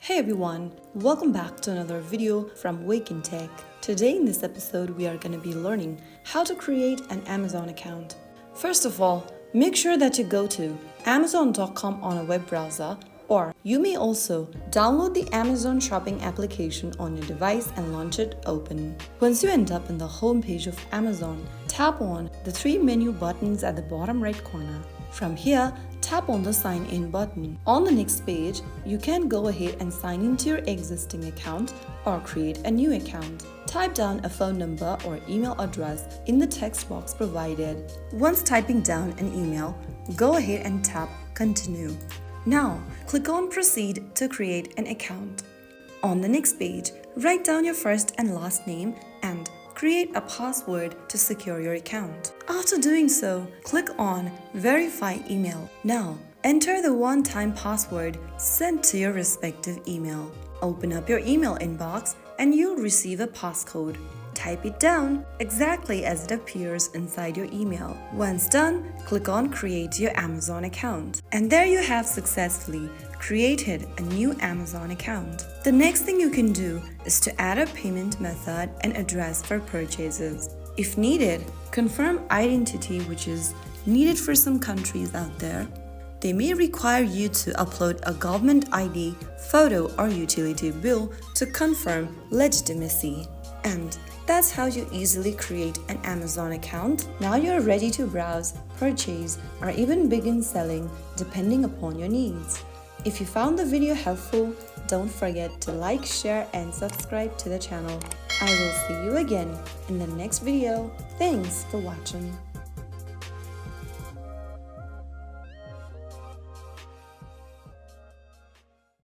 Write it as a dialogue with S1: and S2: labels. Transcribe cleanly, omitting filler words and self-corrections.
S1: Hey everyone, welcome back to another video from Wake&Tech. Today in this episode, we are going to be learning how to create an Amazon account. First of all, make sure that you go to amazon.com on a web browser, or you may also download the Amazon shopping application on your device and launch it open. Once you end up in the home page of Amazon, tap on the three menu buttons at the bottom right corner. From here, tap on the Sign In button. On the next page, you can go ahead and sign into your existing account or create a new account. Type down a phone number or email address in the text box provided. Once typing down an email, go ahead and tap Continue. Now, click on Proceed to create an account. On the next page, write down your first and last name and create a password to secure your account. After doing so, click on Verify Email. Now, enter the one-time password sent to your respective email. Open up your email inbox and you'll receive a passcode. Type it down exactly as it appears inside your email. Once done, click on Create Your Amazon Account. And there you have successfully created a new Amazon account. The next thing you can do is to add a payment method and address for purchases. If needed, confirm identity, which is needed for some countries out there. They may require you to upload a government ID, photo, or utility bill to confirm legitimacy. And that's how you easily create an Amazon account. Now you're ready to browse, purchase, or even begin selling depending upon your needs. If you found the video helpful, don't forget to like, share, and subscribe to the channel. I will see you again in the next video. Thanks for watching.